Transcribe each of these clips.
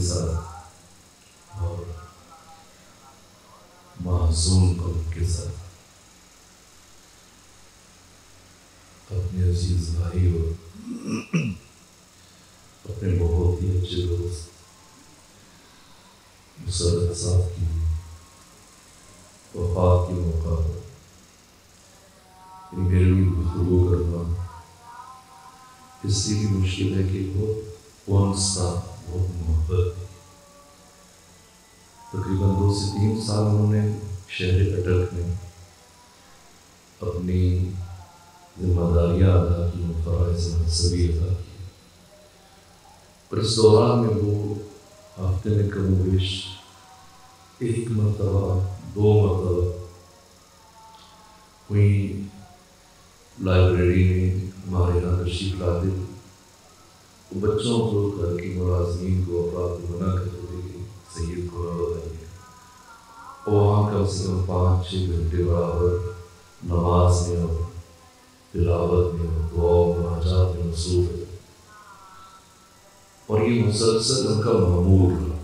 ساتھ اور معصوم قلب کے ساتھ اپنے عزیز بھائی اور اپنے بہت ہی اچھے دوست مسرت صاحب کی وفات کے موقع پر ان گھریلو گفتگو کرنا اس لیے بھی مشکل ہے کہ بہت انس تھا، بہت محبت تھی۔ تقریباً 2 سے 3 سال انہوں نے شہر اٹک میں اپنی ذمہ داریاں ادا کی، فرائض مذہبی ادا کی، اور اس دوران میں وہ ہفتے میں کم و بیش 1 مرتبہ 2 مرتبہ وہیں لائبریری میں ہمارے یہاں تشریف لاتے تھے۔ وہ بچوں کو، گھر کے ملازمین کو، افراد کو منع کرتے تھے کہ سید کو نہ بتائیے، اور وہاں کم سے کم 5-6 گھنٹے برابر نماز میں اور تلاوت میں اور دعا و مناجات میں مصروف ہے، اور یہ مسلسل ان کا معمول رہا۔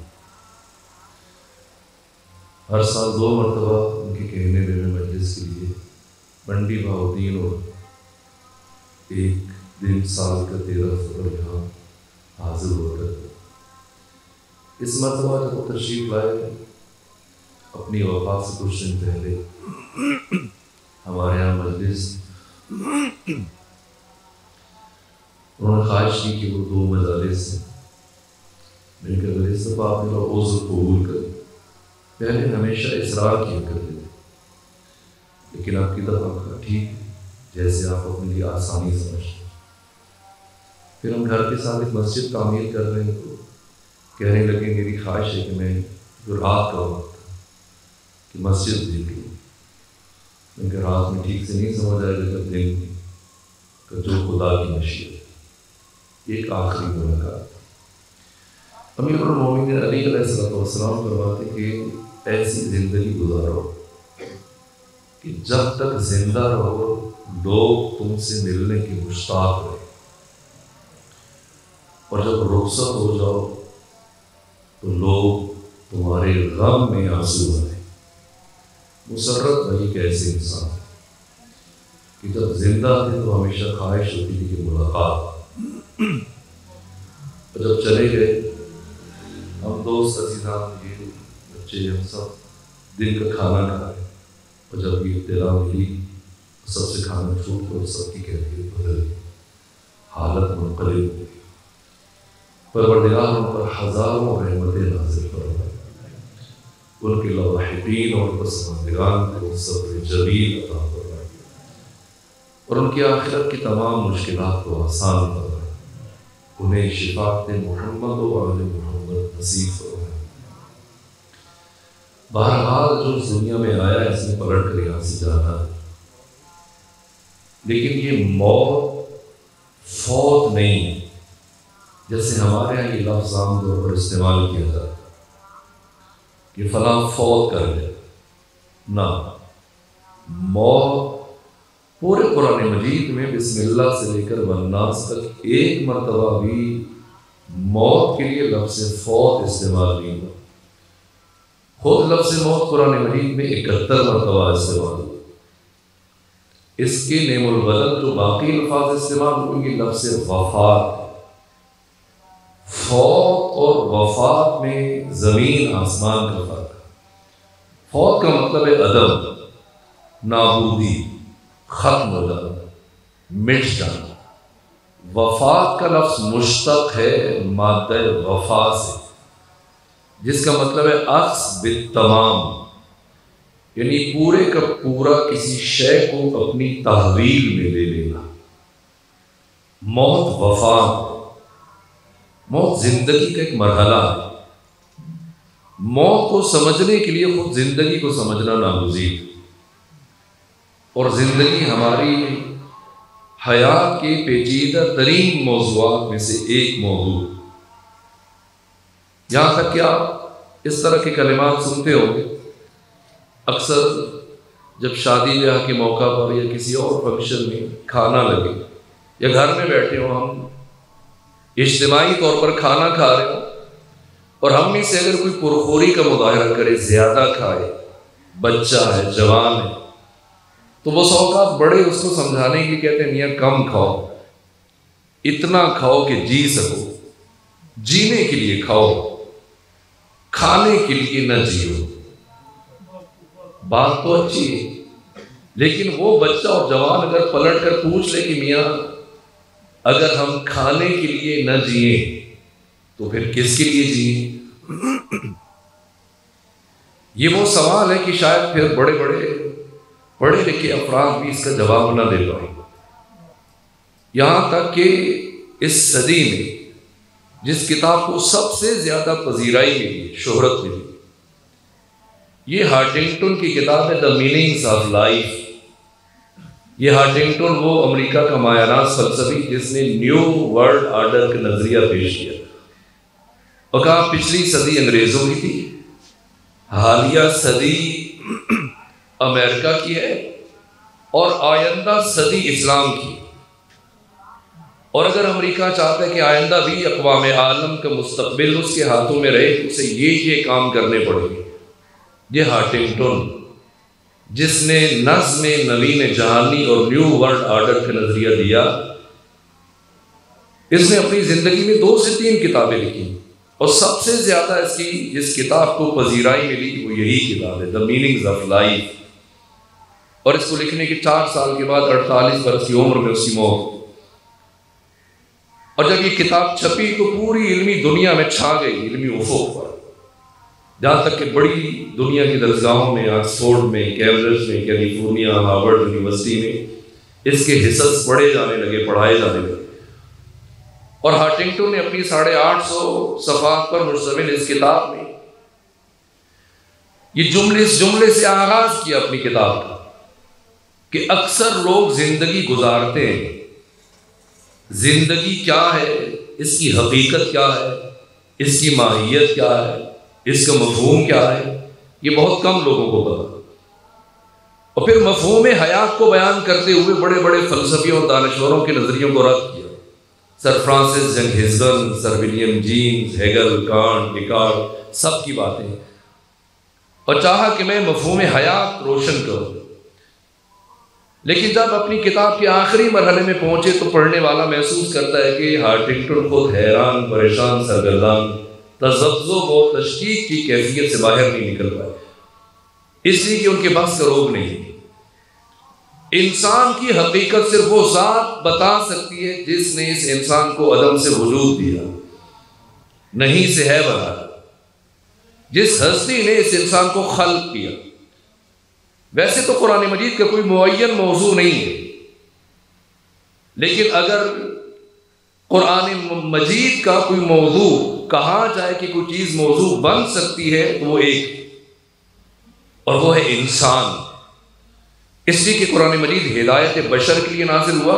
ہر سال 2 مرتبہ ان کے کہنے میں مجلس کے لیے منڈی بہاؤدین اور 1 دن سال کا 13 سفر یہاں حاضر ہوتا تھا۔ اس مرتبہ جب وہ تشریف لائے اپنی وفات سے کچھ دن پہلے ہمارے یہاں مجلس، انہوں نے خواہش کی کہ وہ 2 مجالس سے مل کر میرے سب آپ میرا عذر قبول کریں۔ پہلے ہمیشہ اصرار کیا کرتے تھے، لیکن آپ کی دفعہ ٹھیک ہے، جیسے آپ اپنے لیے آسانی سمجھتے۔ پھر ہم گھر کے ساتھ ایک مسجد تعمیر کر رہے ہیں تو کہنے لگے میری خواہش ہے کہ میں جو رات کا وقت کہ مسجد دیکھ لوں، کیونکہ رات میں ٹھیک سے نہیں سمجھ آئے گا جب دن کا جو خدا کی مشیت۔ ایک آخری ملاقات امیر المومنین علی علیہ السلام فرماتے کہ ایسی زندگی گزارو کہ جب تک زندہ رہو لوگ تم سے ملنے کے مشتاق رہے، اور جب رخصت ہو جاؤ تو لوگ تمہارے غم میں آنسو بھریں۔ مسرت بھائی ایک ایسے انسان ہے کہ جب زندہ تھے تو ہمیشہ خواہش ہوتی تھی کہ ملاقات، اور جب چلے گئے ہم دوست عزیزان، یہ بچے، ہم سب دن کا کھانا کھائے، اور جب یہ اطلاع ملی سب سے کھانا چھوٹ کر سب کی کیفیت بدل گئی، حالت منقلب ہو گئی۔ پروردگار ان پر ہزاروں رحمتیں نازل فرمائے، ان کے لواحقین اور پسماندگان کو صبر جمیل عطا فرمائے، اور ان کی آخرت کی تمام مشکلات کو آسان فرمائے، انہیں شفاعت محمد و آل محمد نصیب فرمائے۔ بہرحال جو اس دنیا میں آیا اس نے پلٹ کر یہاں سے جانا ہے، لیکن یہ موت فوت نہیں ہے جیسے ہمارے یہاں یہ لفظ عام طور پر استعمال کیا جاتا ہے کہ فلاں فوت کر گیا۔ نہ، موت پورے قرآن مجید میں بسم اللہ سے لے کر والناس تک ایک مرتبہ بھی موت کے لیے لفظ فوت استعمال نہیں ہوا۔ خود لفظ موت قرآن مجید میں 71 مرتبہ استعمال ہوا۔ اس کے نیم البدل جو باقی الفاظ استعمال ہوئے گے لفظ وفات۔ فوت اور وفات میں زمین آسمان کا فرق ہے۔ فوت کا مطلب ہے عدم، نابودی، ختم ہو جانا، مٹ جانا۔ وفات کا لفظ مشتق ہے مادہ وفا سے، جس کا مطلب ہے اخذ بالتمام، یعنی پورے کا پورا کسی شے کو اپنی تحویل میں لے لینا۔ موت وفات، موت زندگی کا ایک مرحلہ ہے۔ موت کو سمجھنے کے لیے خود زندگی کو سمجھنا ناگزیر، اور زندگی ہماری حیات کے پیچیدہ ترین موضوعات میں سے ایک موضوع، یہاں تک کہ آپ اس طرح کے کلمات سنتے ہوں گے اکثر جب شادی بیاہ کے موقع پر یا کسی اور فنکشن میں کھانا لگے یا گھر میں بیٹھے ہوں، ہم اجتماعی طور پر کھانا کھا رہے ہوں اور ہم میں سے اگر کوئی پرخوری کا مظاہرہ کرے، زیادہ کھائے، بچہ ہے، جوان ہے، تو وہ اوقات بڑے اس کو سمجھانے کی کہتے ہیں میاں کم کھاؤ، اتنا کھاؤ کہ جی سکو، جینے کے لیے کھاؤ، کھانے کے لیے نہ جیو۔ بات تو اچھی ہے، لیکن وہ بچہ اور جوان اگر پلٹ کر پوچھ لے کہ میاں اگر ہم کھانے کے لیے نہ جئیں تو پھر کس کے لیے جئیں؟ یہ وہ سوال ہے کہ شاید پھر پڑھے لکھے افراد بھی اس کا جواب نہ دے پائیں، یہاں تک کہ اس صدی میں جس کتاب کو سب سے زیادہ پذیرائی ملی، شہرت ملی، یہ ہارٹنگٹن کی کتاب ہے دا میننگز آف لائف۔ یہ ہارٹنگٹن وہ امریکہ کا مایہ ناز فلسفی جس نے نیو ورلڈ آرڈر کا نظریہ پیش کیا اور کہا پچھلی صدی انگریزوں کی تھی، حالیہ صدی امریکہ کی ہے اور آئندہ صدی اسلام کی، اور اگر امریکہ چاہتا ہے کہ آئندہ بھی اقوام عالم کا مستقبل اس کے ہاتھوں میں رہے تو اسے یہ کام کرنے پڑیں گے۔ یہ ہارٹنگٹن جس نے نظم نوین جہانی اور نیو ورلڈ آرڈر کا نظریہ دیا، اس نے اپنی زندگی میں 2 سے 3 کتابیں لکھی اور سب سے زیادہ اس کی جس کتاب کو پذیرائی ملی وہ یہی کتاب ہے دا میننگز آف لائف، اور اس کو لکھنے کے 4 سال کے بعد 48 برس کی عمر میں اس کی موت۔ اور جب یہ کتاب چھپی تو پوری علمی دنیا میں چھا گئی، علمی افق پر، جہاں تک کہ بڑی دنیا کی درسگاہوں میں، آکسفورڈ میں، کیمبرج میں، کیلیفورنیا، ہارورڈ یونیورسٹی میں اس کے حصص پڑھے جانے لگے، پڑھائے جانے لگے، اور ہارٹنگٹن نے اپنی 850 صفحات پر مشتمل اس کتاب میں یہ اس جملے سے آغاز کیا اپنی کتاب کا کہ اکثر لوگ زندگی گزارتے ہیں، زندگی کیا ہے، اس کی حقیقت کیا ہے، اس کی ماہیت کیا ہے، اس کا مفہوم کیا ہے، یہ بہت کم لوگوں کو پتا۔ اور پھر مفہوم حیات کو بیان کرتے ہوئے بڑے بڑے فلسفیوں اور دانشوروں کے نظریوں کو رد کیا، سر فرانسس جنگہزن، sir William James, Hegel, Kant, Descartes, سب کی باتیں، اور چاہا کہ میں مفہوم حیات روشن کروں۔ لیکن جب اپنی کتاب کے آخری مرحلے میں پہنچے تو پڑھنے والا محسوس کرتا ہے کہ ہارٹنگٹن خود حیران، پریشان، سرگردان، تذبذب و تشکیک کی کیفیت سے باہر نہیں نکل پائے، اس لیے کہ ان کے بس کا روگ نہیں۔ انسان کی حقیقت صرف وہ ذات بتا سکتی ہے جس نے اس انسان کو عدم سے وجود دیا، نہیں سے ہے بنا، جس ہستی نے اس انسان کو خلق کیا۔ ویسے تو قرآن مجید کا کوئی معین موضوع نہیں ہے، لیکن اگر قرآن مجید کا کوئی موضوع کہا جائے کہ کوئی چیز موضوع بن سکتی ہے تو وہ ایک، اور وہ ہے انسان، اس لیے کہ قرآن مجید ہدایت بشر کے لیے نازل ہوا،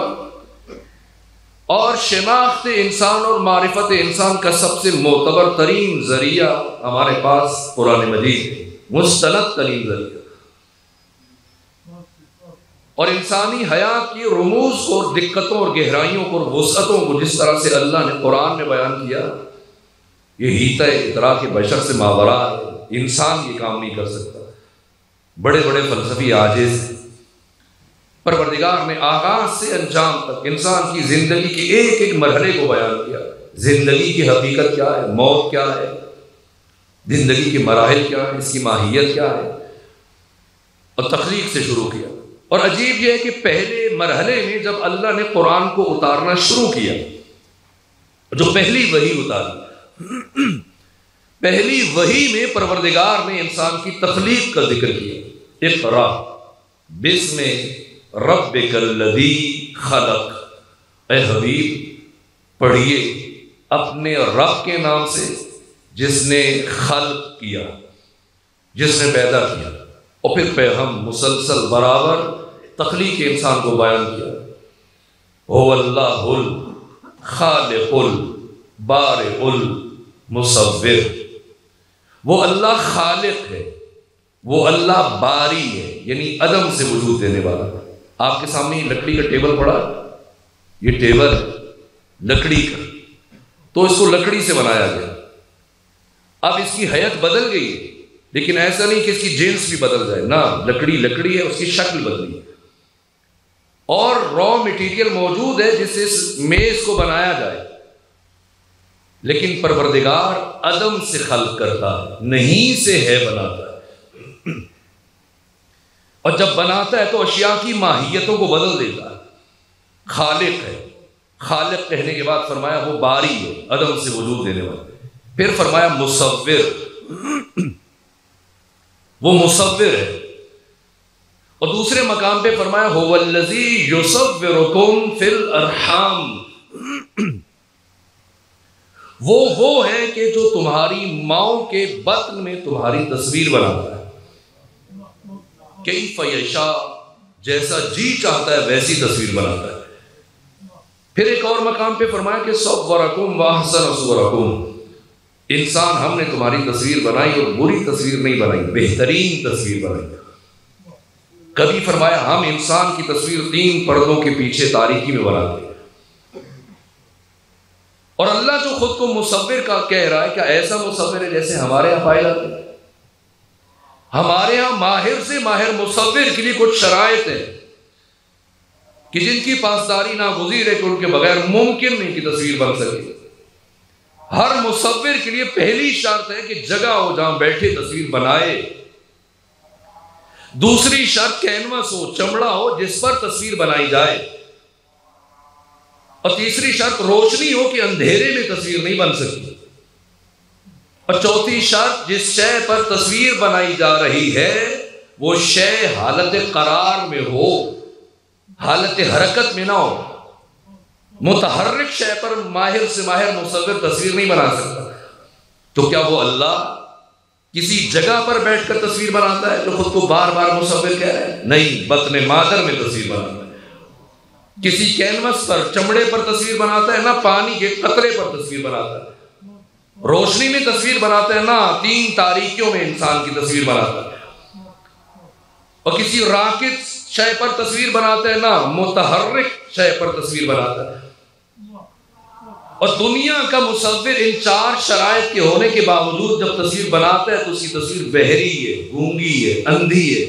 اور شناخت انسان اور معرفت انسان کا سب سے معتبر ترین ذریعہ ہمارے پاس قرآن مجید ہے، مستند ترین ذریعہ، اور انسانی حیات کی رموز کو اور دقتوں اور گہرائیوں کو اور وسعتوں کو جس طرح سے اللہ نے قرآن میں بیان کیا، یہ ہیتا ادراک بشر سے ماورا ہے، انسان یہ کام نہیں کر سکتا۔ بڑے بڑے فلسفی عاجز ہیں، پروردگار نے آغاز سے انجام تک انسان کی زندگی کے ایک ایک مرحلے کو بیان کیا، زندگی کی حقیقت کیا ہے، موت کیا ہے، زندگی کے مراحل کیا ہے، اس کی ماہیت کیا ہے، اور تخلیق سے شروع کیا۔ اور عجیب یہ ہے کہ پہلے مرحلے میں جب اللہ نے قرآن کو اتارنا شروع کیا، جو پہلی وحی اتاری، پہلی وحی میں پروردگار نے انسان کی تخلیق کا ذکر کیا، اقرا بسم ربک الذی خلق، اے حبیب پڑھیے اپنے رب کے نام سے جس نے خلق کیا، جس نے پیدا کیا، اور پھر پیغام مسلسل برابر تخلیق انسان کو بیان کیا، هو اللہ الخالق البارئ المصور، وہ اللہ خالق ہے، وہ اللہ باری ہے، یعنی عدم سے وجود دینے والا۔ آپ کے سامنے لکڑی کا ٹیبل پڑا، یہ ٹیبل لکڑی کا، تو اس کو لکڑی سے بنایا گیا۔ اب اس کی حیت بدل گئی ہے، لیکن ایسا نہیں کہ اس کی جنس بھی بدل جائے، نہ، لکڑی لکڑی ہے، اس کی شکل بدلی اور را مٹیریل موجود ہے جس سے اس میز کو بنایا جائے، لیکن پروردگار عدم سے خلق کرتا ہے، نہیں سے ہے بناتا ہے، اور جب بناتا ہے تو اشیاء کی ماہیتوں کو بدل دیتا ہے۔ خالق ہے، خالق کہنے کے بعد فرمایا وہ باری ہے، عدم سے وجود دینے والا۔ پھر فرمایا مصور، وہ مصور ہے، اور دوسرے مقام پہ فرمایا هو الذی یصورکم فی الارحام، وہ ہے کہ جو تمہاری ماؤں کے بطن میں تمہاری تصویر بناتا ہے، کیف یشاء، جیسا جی چاہتا ہے ویسی تصویر بناتا ہے۔ پھر ایک اور مقام پہ فرمایا کہ صورکم واحسن صورکم، انسان ہم نے تمہاری تصویر بنائی اور بری تصویر نہیں بنائی، بہترین تصویر بنائی۔ کبھی فرمایا ہم انسان کی تصویر 3 پردوں کے پیچھے تاریکی میں بناتے ہیں، اور اللہ جو خود کو مصور کا کہہ رہا ہے، کیا ایسا مصور ہے جیسے ہمارے یہاں پائے جاتے ہیں؟ ہمارے ہاں ماہر سے ماہر مصور کے لیے کچھ شرائط ہیں کہ جن کی پاسداری ناگزیر ہے، کہ ان کے بغیر ممکن نہیں کہ تصویر بن سکے۔ ہر مصور کے لیے پہلی شرط ہے کہ جگہ ہو جہاں بیٹھے تصویر بنائے، دوسری شرط کینوس ہو، چمڑا ہو جس پر تصویر بنائی جائے، اور تیسری شرط روشنی ہو کہ اندھیرے میں تصویر نہیں بن سکتی، اور چوتھی شرط جس شے پر تصویر بنائی جا رہی ہے وہ شے حالت قرار میں ہو، حالت حرکت میں نہ ہو۔ متحرک شے پر ماہر سے ماہر مصور تصویر نہیں بنا سکتا، تو کیا وہ اللہ کسی جگہ پر بیٹھ کر تصویر بناتا ہے جو خود کو بار بار مصور کہہ رہا ہے؟ نہیں، بطن مادر میں تصویر بناتا ہے، کسی کینوس پر، چمڑے پر تصویر بناتا ہے، نہ پانی کے قطرے پر تصویر بناتا ہے، روشنی میں تصویر بناتا ہے، نہ 3 تاریکیوں میں انسان کی تصویر بناتا ہے، اور کسی راکد شے پر تصویر بناتا ہے، نہ متحرک شے پر تصویر بناتا ہے۔ اور دنیا کا مصور ان 4 شرائط کے ہونے کے باوجود جب تصویر بناتا ہے تو اس کی تصویر بہری ہے، گونگی ہے، اندھی ہے،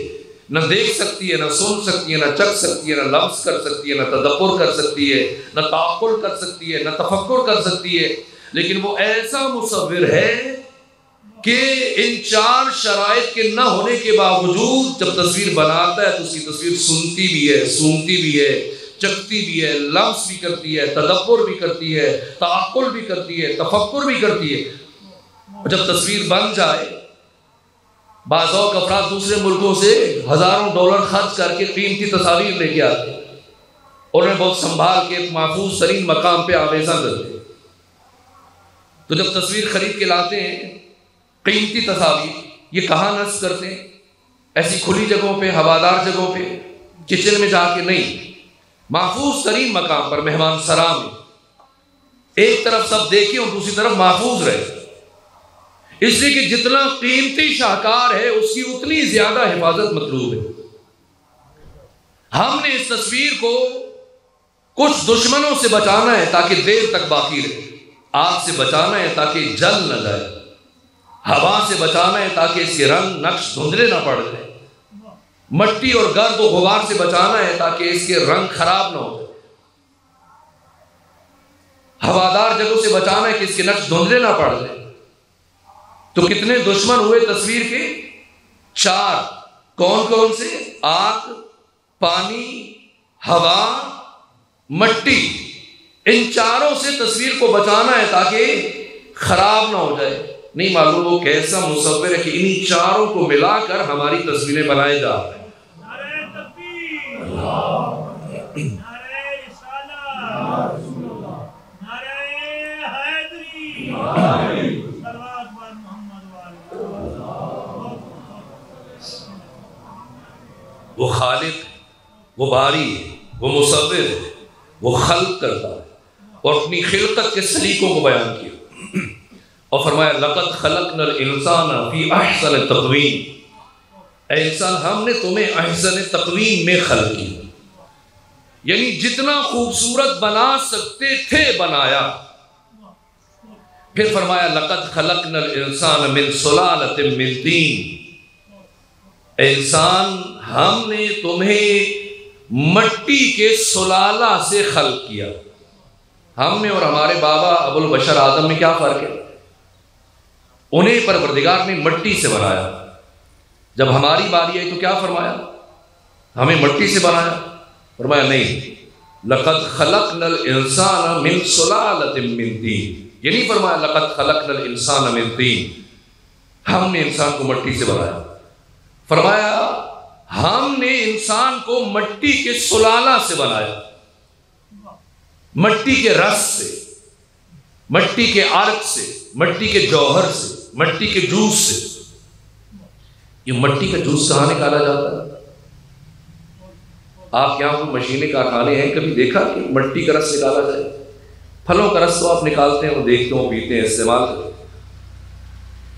نہ دیکھ سکتی ہے، نہ سن سکتی ہے، نہ چکھ سکتی ہے، نہ لمس کر سکتی ہے، نہ تدبر کر سکتی ہے، نہ تعقل کر سکتی ہے، نہ تفکر کر سکتی ہے، لیکن وہ ایسا مصور ہے کہ ان 4 شرائط کے نہ ہونے کے باوجود جب تصویر بناتا ہے تو اس کی تصویر سنتی بھی ہے، سونگتی بھی ہے، چکھتی بھی ہے، لمس بھی کرتی ہے، تدبر بھی کرتی ہے، تعقل بھی کرتی ہے، تفکر بھی کرتی ہے۔ اور جب تصویر بن جائے، بعض اوقات افراد دوسرے ملکوں سے ہزاروں ڈالر خرچ کر کے قیمتی تصاویر لے کے آتے ہیں، اور انہیں بہت سنبھال کے ایک محفوظ ترین مقام پہ آویزاں کرتے ہیں۔ تو جب تصویر خرید کے لاتے ہیں قیمتی تصاویر، یہ کہاں نصب کرتے ہیں؟ ایسی کھلی جگہوں پہ، ہوادار جگہوں پہ، کچن میں جا کے نہیں، محفوظ ترین مقام پر، مہمان سرا میں، ایک طرف سب دیکھیں اور دوسری طرف محفوظ رہے، اس لیے کہ جتنا قیمتی شاہکار ہے اس کی اتنی زیادہ حفاظت مطلوب ہے۔ ہم نے اس تصویر کو کچھ دشمنوں سے بچانا ہے تاکہ دیر تک باقی رہے، آگ سے بچانا ہے تاکہ جل نہ جائے، ہوا سے بچانا ہے تاکہ اس کے رنگ نقش دھندلے نہ پڑ جائے، مٹی اور گرد و غبار سے بچانا ہے تاکہ اس کے رنگ خراب نہ ہو جائے، ہوادار جگہوں سے بچانا ہے کہ اس کے نقش دھندلے نہ پڑ جائے۔ تو کتنے دشمن ہوئے تصویر کے؟ 4۔ کون کون سے؟ آگ، پانی، ہوا، مٹی، ان 4 سے تصویر کو بچانا ہے تاکہ خراب نہ ہو جائے۔ نہیں معلوم وہ کیسا مصور ہے کہ انہی 4 کو ملا کر ہماری تصویریں بنائے جا رہے ہیں۔ وہ خالق، وہ باری، وہ مصور، وہ خلق کرتا ہے، اور اپنی خلقت کے سلیقوں کو بیان کیا اور فرمایا لقد خلقنا الانسان فی احسن تقویم، اے انسان ہم نے تمہیں احسن تقویم میں خلق کیا، یعنی جتنا خوبصورت بنا سکتے تھے بنایا، پھر فرمایا لقد خلقنا الانسان من سلالۃ من طین، اے انسان ہم نے تمہیں مٹی کے سلالہ سے خلق کیا۔ ہم نے اور ہمارے بابا ابو البشر آدم میں کیا فرق ہے؟ انہیں پروردگار نے مٹی سے بنایا۔ جب ہماری باری آئی تو کیا فرمایا؟ ہمیں مٹی سے بنایا؟ فرمایا نہیں، لقد خلقنا الانسان من سلالۃ من طین، یہ نہیں فرمایا لقد خلقنا الانسان من طین، ہم نے انسان کو مٹی سے بنایا۔ فرمایا ہم نے انسان کو مٹی کے سلالہ سے بنایا، مٹی کے رس سے، مٹی کے عرق سے، مٹی کے جوہر سے، مٹی کے جوس سے۔ یہ مٹی کا جوس کہاں نکالا جاتا ہے؟ آپ یہاں کوئی مشینیں کارخانے ہیں، کبھی دیکھا کہ مٹی کا رس نکالا جائے؟ پھلوں کا رس تو آپ نکالتے ہیں، وہ دیکھتے ہیں، وہ پیتے ہیں، استعمال کرتے ہیں۔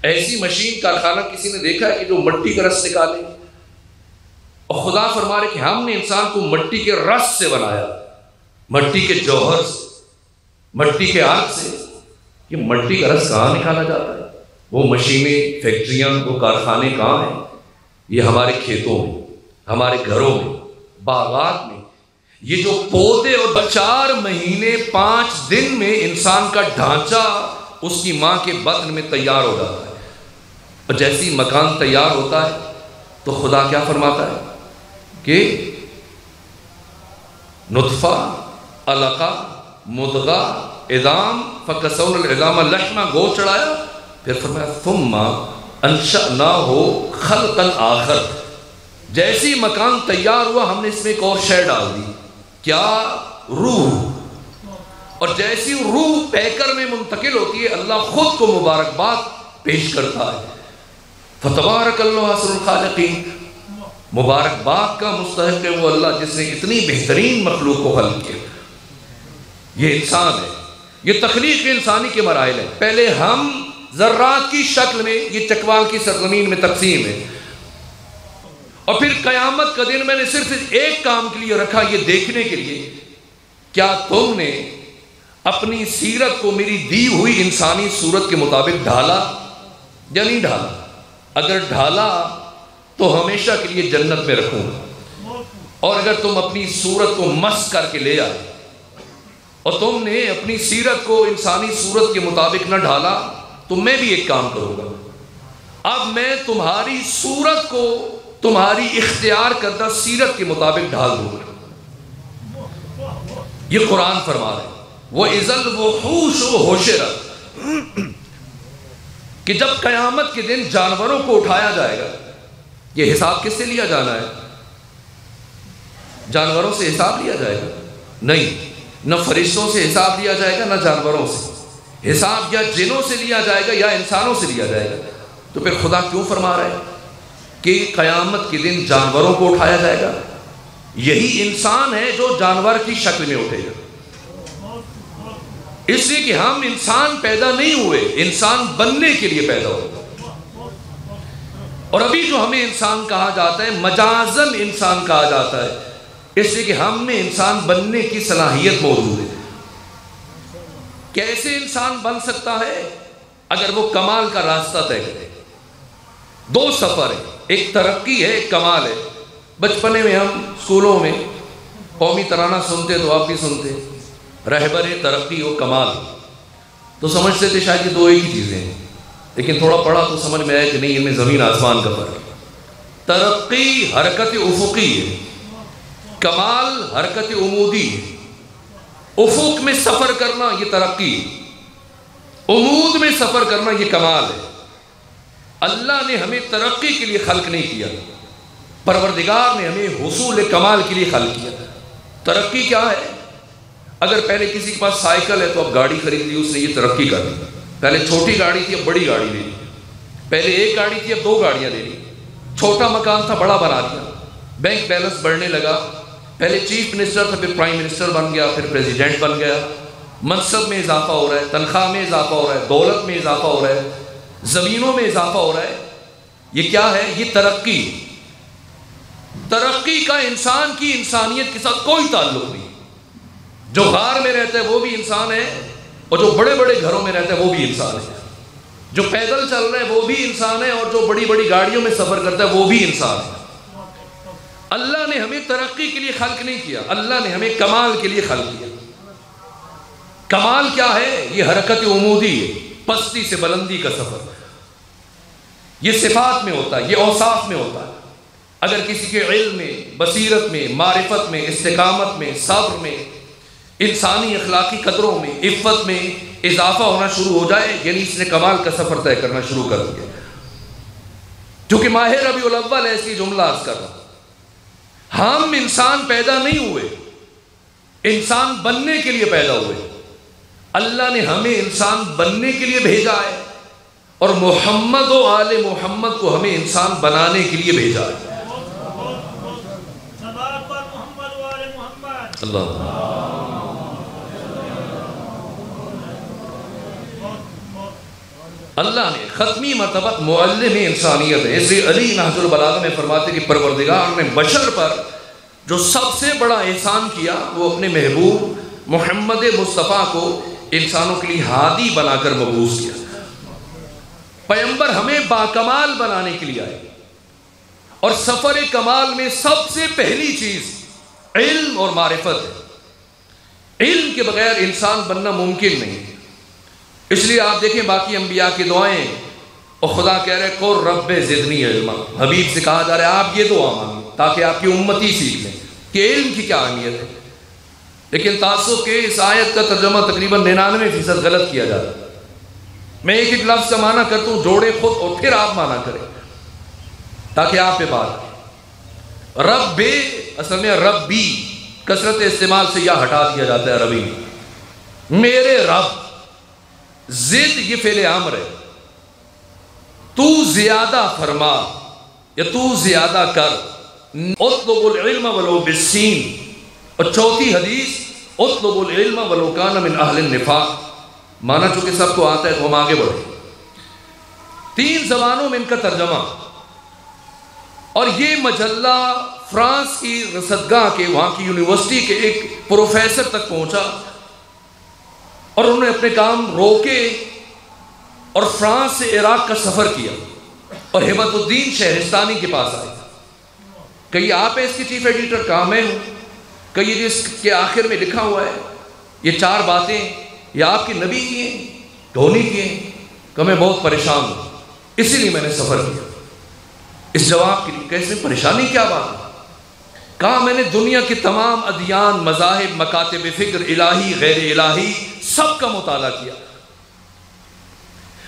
ایسی مشین کارخانہ کسی نے دیکھا ہے کہ جو مٹی کا رس نکالے؟ اور خدا فرما رہے کہ ہم نے انسان کو مٹی کے رس سے بنایا، مٹی کے جوہر سے، مٹی کے عرق سے۔ یہ مٹی کا رس کہاں نکالا جاتا ہے؟ وہ مشینیں، فیکٹریاں، وہ کارخانے کہاں ہیں؟ یہ ہمارے کھیتوں میں، ہمارے گھروں میں، باغات میں۔ یہ جو پودے اور 4 مہینے 5 دن میں انسان کا ڈھانچہ اس کی ماں کے بطن میں تیار ہو جاتا ہے، اور جیسے ہی مکان تیار ہوتا ہے تو خدا کیا فرماتا ہے کہ نطفہ، علقہ، مضغہ، عظام، فکسونا العظام لحما، گوشت چڑھایا، پھر فرمایا ثم انشأناہ خلقا آخر۔ جیسی مکان تیار ہوا ہم نے اس میں ایک اور شے ڈال دی، کیا؟ روح۔ اور جیسی روح پیکر میں منتقل ہوتی ہے اللہ خود کو مبارکباد پیش کرتا ہے، فتبارک اللہ احسن الخالقین۔ مبارکباد کا مستحق ہے وہ اللہ جس نے اتنی بہترین مخلوق کو خلق کیا۔ یہ انسان ہے، یہ تخلیق انسانی کے مراحل ہیں۔ پہلے ہم ذرات کی شکل میں یہ چکوال کی سرزمین میں تقسیم ہے، اور پھر قیامت کا دن میں نے صرف ایک کام کے لیے رکھا، یہ دیکھنے کے لیے کیا تم نے اپنی سیرت کو میری دی ہوئی انسانی صورت کے مطابق ڈھالا یا نہیں ڈھالا؟ اگر ڈھالا تو ہمیشہ کے لیے جنت میں رکھوں گا، اور اگر تم اپنی صورت کو مس کر کے لے آئے اور تم نے اپنی سیرت کو انسانی صورت کے مطابق نہ ڈھالا تو میں بھی ایک کام کروں گا، اب میں تمہاری صورت کو تمہاری اختیار کردہ سیرت کے مطابق ڈھال دوں گا۔ یہ قرآن فرما رہے وَإِذَا الْوُحُوشُ حُشِرَتْ، کہ جب قیامت کے دن جانوروں کو اٹھایا جائے گا۔ یہ حساب کس سے لیا جانا ہے؟ جانوروں سے حساب لیا جائے گا؟ نہیں، نہ فرشتوں سے حساب لیا جائے گا، نہ جانوروں سے حساب، یا جنوں سے لیا جائے گا یا انسانوں سے لیا جائے گا۔ تو پھر خدا کیوں فرما رہے ہیں کہ قیامت کے دن جانوروں کو اٹھایا جائے گا؟ یہی انسان ہے جو جانور کی شکل میں اٹھے گا، اس لیے کہ ہم انسان پیدا نہیں ہوئے، انسان بننے کے لیے پیدا ہوئے۔ اور ابھی جو ہمیں انسان کہا جاتا ہے مجازن انسان کہا جاتا ہے، اس لیے کہ ہم میں انسان بننے کی صلاحیت موجود ہے۔ کیسے انسان بن سکتا ہے؟ اگر وہ کمال کا راستہ طے کرے۔ 2 سفر ہے، ایک ترقی ہے، ایک کمال ہے۔ بچپنے میں ہم اسکولوں میں قومی ترانہ سنتے تو آپ بھی سنتے، رہبر ترقی و کمال، تو سمجھتے تھے شاید یہ 2 ایک ہی چیزیں ہیں، لیکن تھوڑا پڑھا تو سمجھ میں آیا کہ نہیں، ان میں زمین آسمان کا فرق ہے۔ ترقی حرکت افقی ہے، کمال حرکت عمودی ہے۔ افق میں سفر کرنا یہ ترقی، عمود میں سفر کرنا یہ کمال ہے۔ اللہ نے ہمیں ترقی کے لیے خلق نہیں کیا، پروردگار نے ہمیں حصول کمال کے لیے خلق کیا۔ ترقی کیا ہے؟ اگر پہلے کسی کے پاس سائیکل ہے تو اب گاڑی خرید لی، اس نے یہ ترقی کر لی۔ پہلے چھوٹی گاڑی تھی اب بڑی گاڑی لے لی، پہلے ایک گاڑی تھی اب 2 گاڑیاں لے لی، چھوٹا مکان تھا بڑا بنا دیا، بینک بیلنس بڑھنے لگا، پہلے چیف منسٹر تھا پھر پرائم منسٹر بن گیا، پھر پریزیڈنٹ بن گیا، منصب میں اضافہ ہو رہا ہے، تنخواہ میں اضافہ ہو رہا ہے، دولت میں اضافہ ہو رہا ہے، زمینوں میں اضافہ ہو رہا ہے۔ یہ کیا ہے؟ یہ ترقی۔ ترقی کا انسان کی انسانیت کے ساتھ کوئی تعلق نہیں۔ جو غار میں رہتا ہے وہ بھی انسان ہے، اور جو بڑے بڑے گھروں میں رہتا ہے وہ بھی انسان ہے، جو پیدل چل رہا ہے وہ بھی انسان ہے، اور جو بڑی بڑی گاڑیوں میں سفر کرتا ہے وہ بھی انسان ہے۔ اللہ نے ہمیں ترقی کے لیے خلق نہیں کیا، اللہ نے ہمیں کمال کے لیے خلق کیا۔ کمال کیا ہے؟ یہ حرکت عمودی ہے، پستی سے بلندی کا سفر۔ یہ صفات میں ہوتا ہے، یہ اوصاف میں ہوتا ہے۔ اگر کسی کے علم میں، بصیرت میں، معرفت میں، استقامت میں، صبر میں، انسانی اخلاقی قدروں میں، عفت میں اضافہ ہونا شروع ہو جائے، یعنی اس نے کمال کا سفر طے کرنا شروع کر دیا۔ کیونکہ ماہ ربیع الاول ہے، اس لیے جملہ عرض کر رہا ہوں۔ ہم انسان پیدا نہیں ہوئے، انسان بننے کے لیے پیدا ہوئے۔ اللہ نے ہمیں انسان بننے کے لیے بھیجا ہے، اور محمد و آل محمد کو ہمیں انسان بنانے کے لیے بھیجا ہے۔ اللہ اللہ نے ختمی مرتبہ معلم انسانیت ہے۔ اس لیے علی نہج البلاغہ میں فرماتے کہ پروردگار نے بشر پر جو سب سے بڑا احسان کیا وہ اپنے محبوب محمد مصطفیٰ کو انسانوں کے لیے ہادی بنا کر مبعوث کیا۔ پیغمبر ہمیں باکمال بنانے کے لیے آئے، اور سفر کمال میں سب سے پہلی چیز علم اور معرفت ہے۔ علم کے بغیر انسان بننا ممکن نہیں۔ اس لیے آپ دیکھیں باقی انبیاء کی دعائیں، اور خدا کہہ رہے قل رب زدنی علما، حبیب سے کہا جا رہا ہے آپ یہ دعا مانگیں تاکہ آپ کی امتی سیکھ لیں کہ علم کی کیا اہمیت ہے۔ لیکن تعصب کے اس آیت کا ترجمہ تقریباً 99% غلط کیا جاتا ہے۔ میں ایک ایک لفظ کا معنی کرتا ہوں، جوڑے خود اور پھر آپ معنی کریں تاکہ آپ پہ بات۔ رب اصل میں ربی کثرت استعمال سے یا ہٹا دیا جاتا ہے عربی میں، میرے رب۔ زد یہ فعل امر ہے، تو زیادہ فرما یا تو زیادہ کر۔ اطلب العلم ولو بالسین، اور چوتھی حدیث اطلب العلم ولو کان من اہل النفاق۔ مانا چونکہ سب کو آتا ہے تو ہم آگے بڑھیں۔ 3 زبانوں میں ان کا ترجمہ، اور یہ مجلہ فرانس کی رصدگاہ کے وہاں کی یونیورسٹی کے ایک پروفیسر تک پہنچا، اور انہوں نے اپنے کام روکے اور فرانس سے عراق کا سفر کیا، اور ہبت الدین شہرستانی کے پاس آئے۔ کہیں آپ اس کی چیف ایڈیٹر، کہاں میں ہوں، کہیں اس کے آخر میں لکھا ہوا ہے یہ 4 باتیں یہ آپ کے نبی کی ہیں، دھونی کی ہیں، کہ میں بہت پریشان ہوں اسی لیے میں نے سفر کیا۔ اس جواب کے لیے کہ اس میں پریشانی کیا بات ہے؟ کہا میں نے دنیا کے تمام ادیان، مذاہب، مکاتب فکر، الہی غیر الہی سب کا مطالعہ کیا۔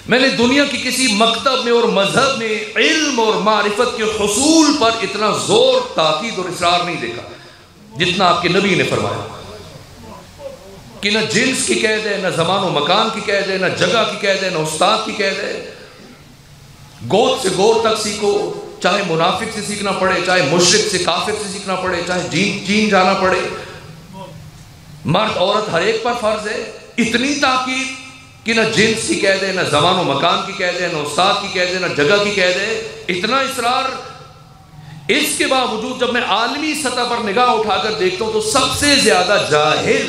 میں نے دنیا کی کسی مکتب میں اور مذہب میں علم اور معرفت کے حصول پر اتنا زور، تاکید اور اصرار نہیں دیکھا جتنا آپ کے نبی نے فرمایا کہ نہ جنس کی قید ہے، نہ زمان و مکان کی قید ہے، نہ جگہ کی قید ہے، نہ استاد کی قید ہے۔ گوت سے گور تک سیکھو، چاہے منافق سے سیکھنا پڑے، چاہے مشرک سے کافر سے سیکھنا پڑے، چاہے چین جانا پڑے، مرد عورت ہر ایک پر فرض ہے۔ اتنی تاکید کہ نہ جنس کی قید ہے، نہ زمان و مکان کی قید ہے، نہ استاد کی قید ہے، نہ جگہ کی قید ہے، اتنا اصرار۔ اس کے باوجود جب میں عالمی سطح پر نگاہ اٹھا کر دیکھتا ہوں تو سب سے زیادہ جاہل،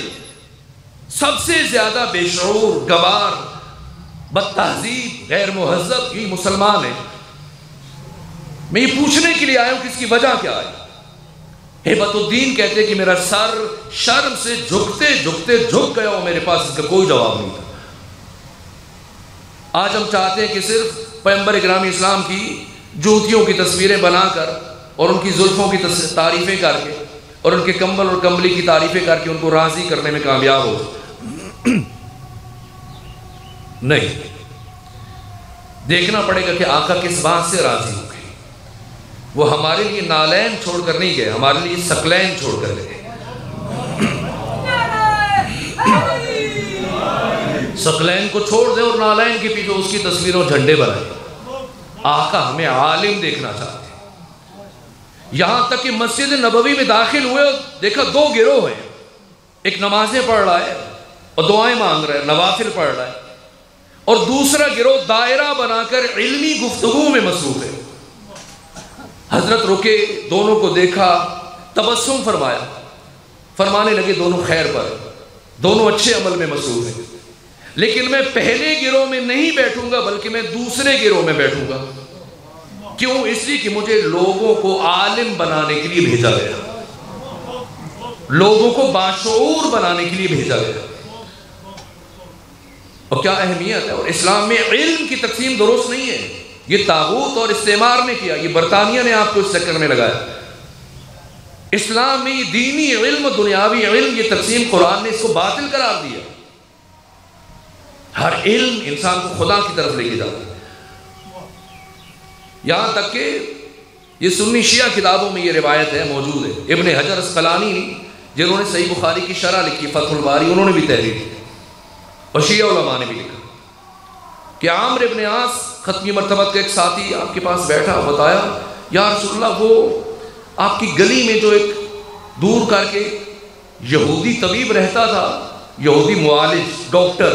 سب سے زیادہ بے شعور، گوار، بد تہذیب، غیر مہذب یہ مسلمان ہیں۔ میں یہ پوچھنے کے لیے آیا ہوں کہ اس کی وجہ کیا ہے؟ ہبت الدین کہتے کہ میرا سر شرم سے جھکتے جھکتے جھک گیا اور میرے پاس اس کا کوئی جواب نہیں تھا۔ آج ہم چاہتے ہیں کہ صرف پیغمبر اکرام اسلام کی جوتیوں کی تصویریں بنا کر اور ان کی زلفوں کی تعریفیں کر کے اور ان کے کمبل اور کمبلی کی تعریفیں کر کے ان کو راضی کرنے میں کامیاب ہو۔ نہیں، دیکھنا پڑے گا کہ آقا کس بات سے راضی ہو گئے۔ وہ ہمارے لیے نالین چھوڑ کر نہیں گئے، ہمارے لیے سکلین چھوڑ کر گئے۔ سکلین کو چھوڑ دیں اور نالین کے پیچھے اس کی تصویروں جھنڈے بنائیں۔ آقا ہمیں عالم دیکھنا چاہتے ہیں۔ یہاں تک کہ مسجد نبوی میں داخل ہوئے اور دیکھا 2 گروہ ہیں، ایک نمازیں پڑھ رہا ہے اور دعائیں مانگ رہا ہے، نوافل پڑھ رہا ہے، اور دوسرا گروہ دائرہ بنا کر علمی گفتگو میں مصروف ہے۔ حضرت رکے، دونوں کو دیکھا، تبسم فرمایا، فرمانے لگے دونوں خیر پر، دونوں اچھے عمل میں مصروف ہیں۔ لیکن میں پہلے گروہ میں نہیں بیٹھوں گا بلکہ میں دوسرے گروہ میں بیٹھوں گا۔ کیوں؟ اس لیے کہ مجھے لوگوں کو عالم بنانے کے لیے بھیجا گیا، لوگوں کو باشعور بنانے کے لیے بھیجا گیا۔ اور کیا اہمیت ہے! اور اسلام میں علم کی تقسیم درست نہیں ہے، یہ طاغوت اور استعمار نے کیا، یہ برطانیہ نے آپ کو اس چکر میں لگایا۔ اسلام میں یہ دینی علم، دنیاوی علم، یہ تقسیم قرآن نے اس کو باطل قرار دیا۔ ہر علم انسان کو خدا کی طرف لے کے جاتا ہے، یہاں تک کہ یہ سنی شیعہ کتابوں میں یہ روایت ہے، موجود ہے۔ ابن حجر اسقلانی جنہوں نے صحیح بخاری کی شرح لکھی فتح الباری، انہوں نے بھی تحریر کی اور شیعہ علماء نے بھی لکھا کہ عامر ابن عاص ختمی مرتبت کا ایک ساتھی آپ کے پاس بیٹھا، بتایا یا رسول اللہ وہ آپ کی گلی میں جو ایک دور کر کے یہودی طبیب رہتا تھا، یہودی معالج ڈاکٹر،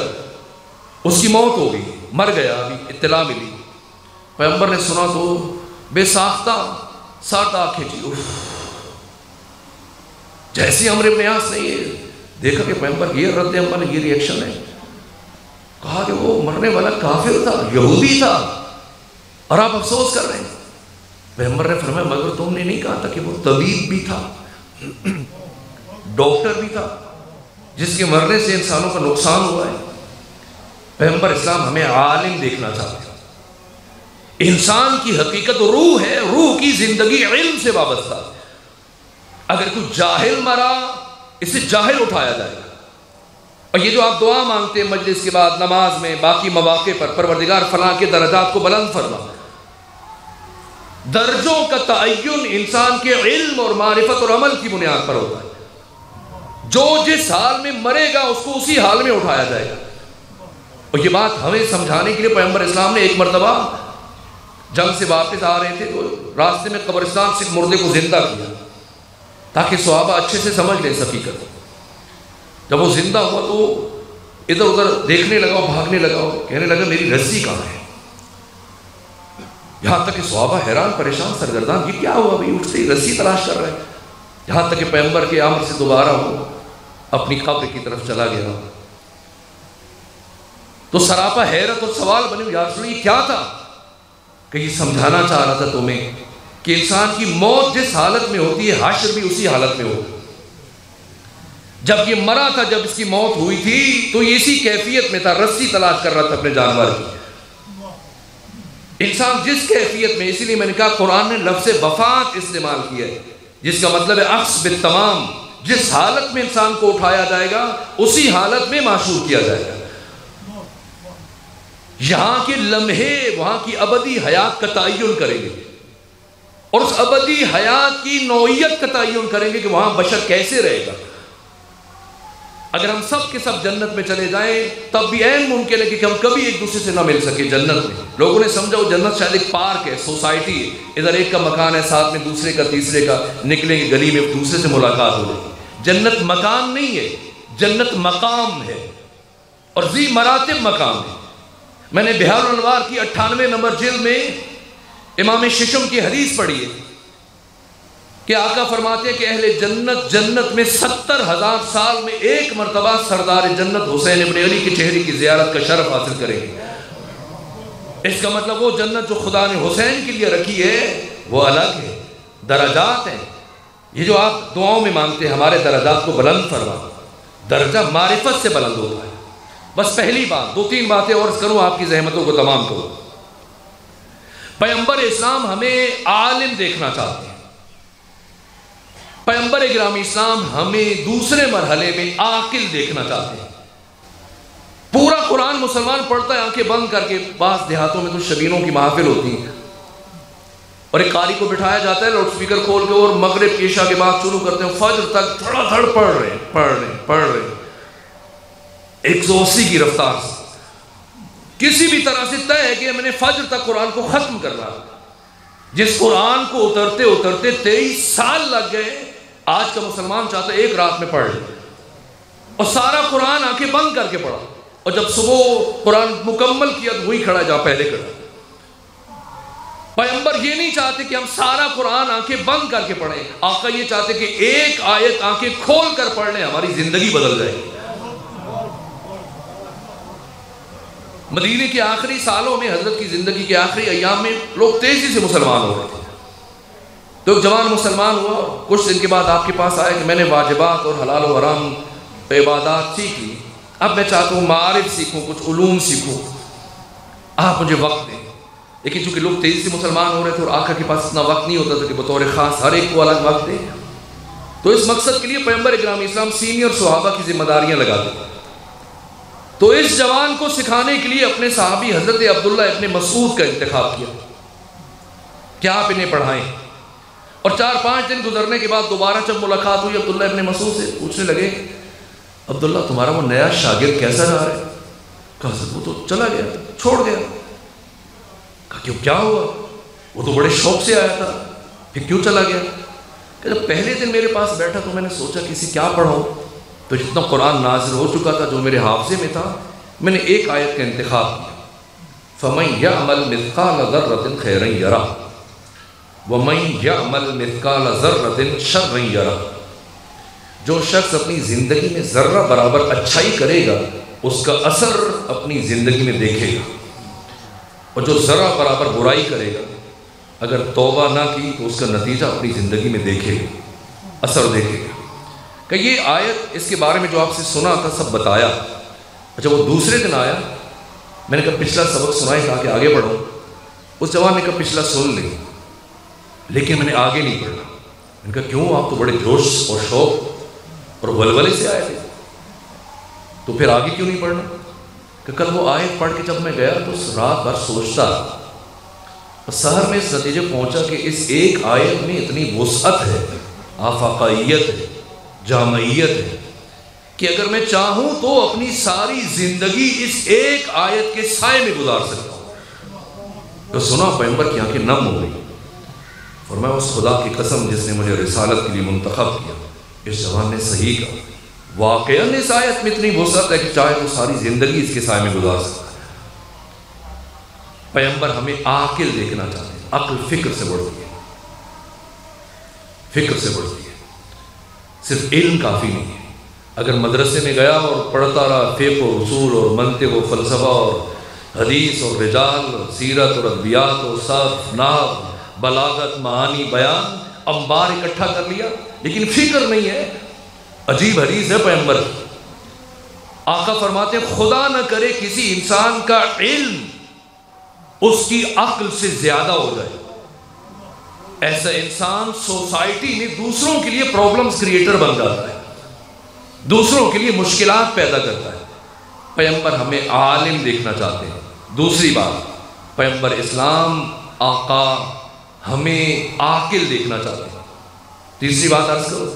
اس کی موت ہو گئی، مر گیا، ابھی اطلاع ملی۔ پیغمبر نے سنا تو بے ساختہ ساٹھ آنکھیں چی، جیسے عمرو بن عاص نے یہ دیکھا کہ پیغمبر یہ رد عمل ہے، یہ ری ایکشن ہے، کہا کہ وہ مرنے والا کافر تھا، یہودی تھا، اور آپ افسوس کر رہے ہیں۔ پیغمبر نے فرمایا مگر تم نے نہیں کہا تھا کہ وہ طبیب بھی تھا، ڈاکٹر بھی تھا، جس کے مرنے سے انسانوں کا نقصان ہوا ہے۔ پیغمبر اسلام ہمیں عالم دیکھنا چاہتے ہیں۔ انسان کی حقیقت روح ہے، روح کی زندگی علم سے وابستہ ہے۔ اگر کوئی جاہل مرا، اسے جاہل اٹھایا جائے گا۔ اور یہ جو آپ دعا مانگتے ہیں مجلس کے بعد، نماز میں، باقی مواقع پر، پروردگار فلاں کے درجات کو بلند فرما، درجوں کا تعین انسان کے علم اور معرفت اور عمل کی بنیاد پر ہوتا ہے۔ جو جس حال میں مرے گا اس کو اسی حال میں اٹھایا جائے گا۔ اور یہ بات ہمیں سمجھانے کے لیے پیغمبر اسلام نے ایک مرتبہ جنگ سے واپس آ رہے تھے تو راستے میں قبرستان سے مردے کو زندہ کیا تاکہ صحابہ اچھے سے سمجھ لیں اس حقیقت۔ جب وہ زندہ ہوا تو ادھر ادھر دیکھنے لگا، بھاگنے لگا، کہنے لگا میری رسی کہاں ہے؟ یہاں تک کہ صحابہ حیران پریشان سرگردان، یہ کیا ہوا بھائی، اٹھتے ہی رسی تلاش کر رہے ہیں۔ یہاں تک کہ پیغمبر کے امر سے دوبارہ وہ اپنی قبر کی طرف چلا گیا تو سراپا حیرت اور سوال بنے، یا رسول اللہ یہ کیا تھا؟ کہ یہ سمجھانا چاہ رہا تھا تمہیں کہ انسان کی موت جس حالت میں ہوتی ہے حشر بھی اسی حالت میں ہوگا۔ جب یہ مرا تھا، جب اس کی موت ہوئی تھی تو یہ اسی کیفیت میں تھا، رسی تلاش کر رہا تھا اپنے جانور کی۔ انسان جس کیفیت میں، اسی لیے میں نے کہا قرآن نے لفظ وفات استعمال کیا ہے، جس کا مطلب ہے اخذ بالتمام، جس حالت میں انسان کو اٹھایا جائے گا اسی حالت میں معشور کیا جائے گا۔ یہاں کے لمحے وہاں کی ابدی حیات کا تعین کریں گے، اور اس ابدی حیات کی نوعیت کا تعین کریں گے کہ وہاں بشر کیسے رہے گا۔ اگر ہم سب کے سب جنت میں چلے جائیں تب بھی عین ممکن ہے کہ ہم کبھی ایک دوسرے سے نہ مل سکے جنت میں۔ لوگوں نے سمجھا وہ جنت شاید ایک پارک ہے، سوسائٹی ہے، ادھر ایک کا مکان ہے، ساتھ میں دوسرے کا، تیسرے کا، نکلیں گے گلی میں دوسرے سے ملاقات ہو جائے گی۔ جنت مکان نہیں ہے، جنت مقام ہے، اور ذی مراتب مقام ہے۔ میں نے بحار الانوار کی 98 نمبر جلد میں امام ششم کی حدیث پڑھی ہے کہ آقا فرماتے ہیں کہ اہل جنت جنت میں 70,000 سال میں ایک مرتبہ سردار جنت حسین ابن علی کے چہرے کی زیارت کا شرف حاصل کریں گے۔ اس کا مطلب وہ جنت جو خدا نے حسین کے لیے رکھی ہے وہ الگ ہے، درجات ہیں۔ یہ جو آپ دعاؤں میں مانگتے ہیں ہمارے درجات کو بلند فرما، درجہ معرفت سے بلند ہوتا ہے۔ بس پہلی بات، دو تین باتیں اور کروں آپ کی زحمتوں کو تمام کروں۔ پیغمبر اسلام ہمیں عالم دیکھنا چاہتے ہیں، پیغمبر گرامی اسلام ہمیں دوسرے مرحلے میں عاقل دیکھنا چاہتے ہیں۔ پورا قرآن مسلمان پڑھتا ہے آنکھیں بند کر کے، بعض دیہاتوں میں تو شبینوں کی محافل ہوتی ہیں اور ایک قاری کو بٹھایا جاتا ہے لاؤڈ سپیکر کھول کے، اور مغرب کی عشاء کے بعد شروع کرتے ہیں، فجر تک دھڑا دھڑ پڑھ رہے ہیں 180 کی رفتار سے، کسی بھی طرح سے طے ہے کہ میں نے فجر تک قرآن کو ختم کرنا۔ جس قرآن کو اترتے اترتے 23 سال لگ گئے، آج کا مسلمان چاہتا ہے ایک رات میں پڑھ لے، اور سارا قرآن آنکھیں بند کر کے پڑھا، اور جب صبح قرآن مکمل کیا تو وہی کھڑا جہاں پہلے کھڑا۔ پیغمبر یہ نہیں چاہتے کہ ہم سارا قرآن آنکھیں بند کر کے پڑھیں، آقا یہ چاہتے کہ ایک آیت آنکھیں کھول کر پڑھ لیں، ہماری زندگی بدل جائے گی۔ مدینے کے آخری سالوں میں، حضرت کی زندگی کے آخری ایام میں لوگ تیزی سے مسلمان ہو رہے تھے. تو ایک جوان مسلمان ہوا، کچھ دن کے بعد آپ کے پاس آیا کہ میں نے واجبات اور حلال و حرام عبادات سیکھ لی، اب میں چاہتا ہوں معارف سیکھوں، کچھ علوم سیکھوں، آپ مجھے وقت دیں. لیکن چونکہ لوگ تیزی سے مسلمان ہو رہے تھے اور آقا کے پاس اتنا وقت نہیں ہوتا تھا کہ بطور خاص ہر ایک کو الگ وقت دے، تو اس مقصد کے لیے پیغمبر اکرام اسلام سینئر صحابہ کی ذمہ داریاں لگاتے. تو اس جوان کو سکھانے کے لیے اپنے صحابی حضرت عبداللہ ابن مسعود کا انتخاب کیا کہ آپ انہیں پڑھائیں. اور 4-5 دن گزرنے کے بعد دوبارہ جب ملاقات ہوئی عبداللہ ابن مسعود سے، پوچھنے لگے عبداللہ تمہارا وہ نیا شاگرد کیسا جا رہا ہے؟ کہا وہ تو چلا گیا، چھوڑ گیا. کہا کیوں، کیا ہوا؟ وہ تو بڑے شوق سے آیا تھا، پھر کیوں چلا گیا؟ کہ جب پہلے دن میرے پاس بیٹھا تو میں نے سوچا کسی کیا پڑھاؤں، تو جتنا قرآن نازل ہو چکا تھا جو میرے حافظے میں تھا، میں نے ایک آیت کا انتخاب کیا، فَمَن يَعْمَلْ مِثْقَالَ ذَرَّةٍ خَيْرًا يَرَهُ وَمَن يَعْمَلْ مِثْقَالَ ذَرَّةٍ شَرًّا يَرَهُ. جو شخص اپنی زندگی میں ذرہ برابر اچھائی کرے گا اس کا اثر اپنی زندگی میں دیکھے گا، اور جو ذرہ برابر برائی کرے گا اگر توبہ نہ کی تو اس کا نتیجہ اپنی زندگی میں دیکھے گا، اثر دیکھے گا. کہ یہ آیت اس کے بارے میں جو آپ سے سنا تھا سب بتایا. اچھا وہ دوسرے دن آیا، میں نے کہا پچھلا سبق سنائے تاکہ آگے بڑھو. اس جوان نے کہا پچھلا سن لیں لیکن میں نے آگے نہیں پڑھا. میں نے کہا کیوں، آپ تو بڑے جوش اور شوق اور ولولے سے آئے تھے، تو پھر آگے کیوں نہیں پڑھنا؟ کہ کل وہ آیت پڑھ کے جب میں گیا تو رات بھر سوچتا، اور سحر میں اس نتیجے پہنچا کہ اس ایک آیت میں اتنی وسعت ہے، آفاقیت ہے، جامعیت ہے، کہ اگر میں چاہوں تو اپنی ساری زندگی اس ایک آیت کے سائے میں گزار سکتا ہوں. تو سنا پیغمبر کی آنکھیں نم ہو گئی. فرمایا اس خدا کی قسم جس نے مجھے رسالت کے لیے منتخب کیا، اس جوان نے صحیح کہا، واقعاً اس آیت میں اتنی وسعت ہے کہ چاہے تو ساری زندگی اس کے سائے میں گزار سکتا ہے. پیغمبر ہمیں عاقل دیکھنا چاہتے ہیں. عقل فکر سے بڑھتی ہے، فکر سے بڑھتی ہے. صرف علم کافی نہیں ہے. اگر مدرسے میں گیا اور پڑھتا رہا فقہ و اصول اور منطق و فلسفہ اور حدیث اور رجال اور سیرت اور ادبیات اور صرف نحو بلاغت معانی بیان انبار اکٹھا کر لیا لیکن فکر نہیں ہے. عجیب حدیث ہے پیغمبر. آقا فرماتے ہیں خدا نہ کرے کسی انسان کا علم اس کی عقل سے زیادہ ہو جائے، ایسا انسان سوسائٹی میں دوسروں کے لیے پرابلمز کریٹر بن جاتا ہے، دوسروں کے لیے مشکلات پیدا کرتا ہے. پیغمبر ہمیں عالم دیکھنا چاہتے ہیں. دوسری بات، پیغمبر اسلام آقا ہمیں عاقل دیکھنا چاہتے ہیں. تیسری بات عرض کرو،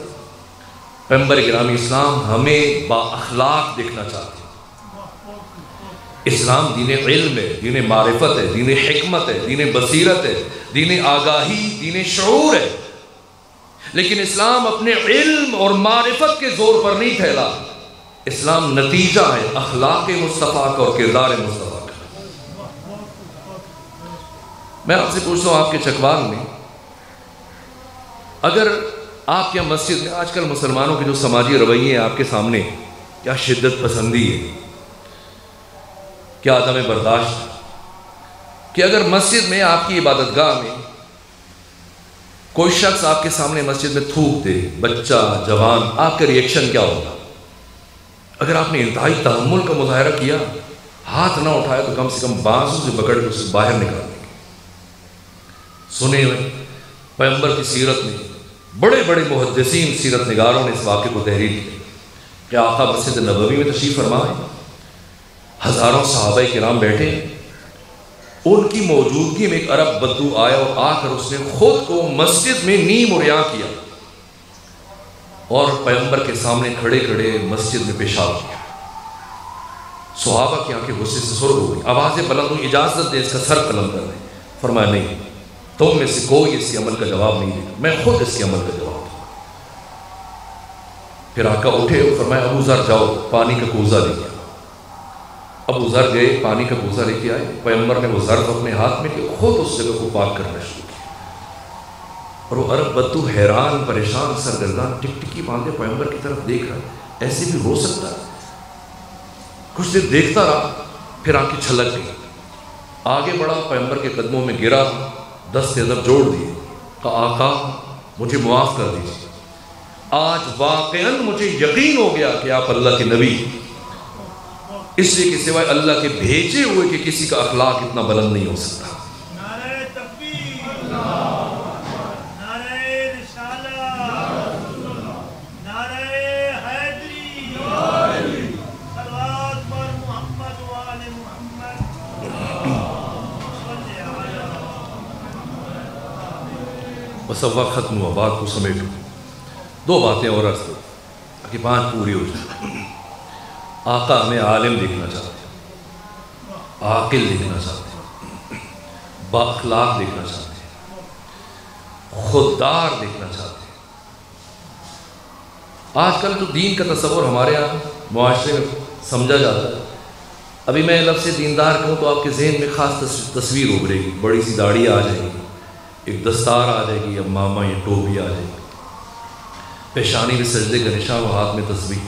پیغمبر گرامی اسلام ہمیں با اخلاق دیکھنا چاہتے ہیں. اسلام دین علم ہے، دین معرفت ہے، دین حکمت ہے، دین بصیرت ہے، دین آگاہی، دین شعور ہے. لیکن اسلام اپنے علم اور معرفت کے زور پر نہیں پھیلا. اسلام نتیجہ ہے اخلاق مصطفیٰ کا اور کردار مصطفیٰ کا. میں آپ سے پوچھتا ہوں، آپ کے چکوال میں اگر آپ کے مسجد میں آج کل مسلمانوں کے جو سماجی رویے ہیں آپ کے سامنے، کیا شدت پسندی ہے، کیا عدم برداشت، کہ اگر مسجد میں آپ کی عبادت گاہ میں کوئی شخص آپ کے سامنے مسجد میں تھوک دے، بچہ جوان، آپ کا ریئیکشن کیا ہوگا؟ اگر آپ نے انتہائی تحمل کا مظاہرہ کیا، ہاتھ نہ اٹھایا تو کم سے کم بازو سے پکڑ کے اسے باہر نکال دیں گے. سنے ہوئے پیغمبر کی سیرت میں بڑے بڑے محدثین سیرت نگاروں نے اس واقعے کو تحریر کی کہ آقا مسجد نبوی میں تشریف فرمائے، ہزاروں صحابہ کرام بیٹھے، ان کی موجودگی میں ایک عرب بدو آیا اور آ کر اس نے خود کو مسجد میں نیم عریاں کیا اور پیغمبر کے سامنے کھڑے کھڑے مسجد میں پیشاب کیا. صحابہ کی آنکھیں غصے سے سرخ ہو گئی، آوازیں بلند ہوئی، اجازت دے اس کا سر قلم کر دیں. فرمایا نہیں، تم میں سے کوئی اس کے عمل کا جواب نہیں دے گا، میں خود اس کے عمل کا جواب دوں. پھر آقا اٹھے اور فرمایا ابو ذر جاؤ پانی کا کوزہ لے کے. ابو ذر گئے، پانی کا کوزہ لے کے آئے. پیغمبر نے وہ ظرف اپنے ہاتھ میں لے خود اس جگہ کو پاک کرنا شروع کیا. اور وہ عرب بدو حیران پریشان سرگردان ٹکٹکی باندھے پیغمبر کی طرف دیکھ رہا ہے، ایسے بھی ہو سکتا ہے. کچھ دیر دیکھتا رہا، پھر آنکھیں چھلک گئی، آگے بڑھا، پیغمبر کے قدموں میں گرا، دست ادب جوڑ دیے، کہا آقا مجھے معاف کر دیجیے، آج واقعاً مجھے یقین ہو گیا کہ آپ اللہ کے نبی، اس لیے کہ سوائے اللہ کے بھیجے ہوئے کہ کسی کا اخلاق اتنا بلند نہیں ہو سکتا۔ نعرہ تکبیر، نعرہ رسالت، نعرہ حیدری، صلوات پر محمد و آل محمد، صلی علی۔ بس اب وقت ختم ہوا، بات کو سمیٹو، دو باتیں اور عرض کرو کہ 5 پوری ہو جائے۔ آقا ہمیں عالم دیکھنا چاہتے ہیں، عاقل دیکھنا چاہتے ہیں، با اخلاق دیکھنا چاہتے ہیں، خوددار دیکھنا چاہتے ہیں۔ آج کل جو دین کا تصور ہمارے یہاں معاشرے میں سمجھا جاتا ہے، ابھی میں لفظ دیندار کہوں تو آپ کے ذہن میں خاص تصویر ابھرے گی، بڑی سی داڑھی آ جائے گی، ایک دستار آ جائے گی، یا ماما یا ٹوپی آ جائے گی، پیشانی میں سجدے کا نشان و ہاتھ میں تسبیح۔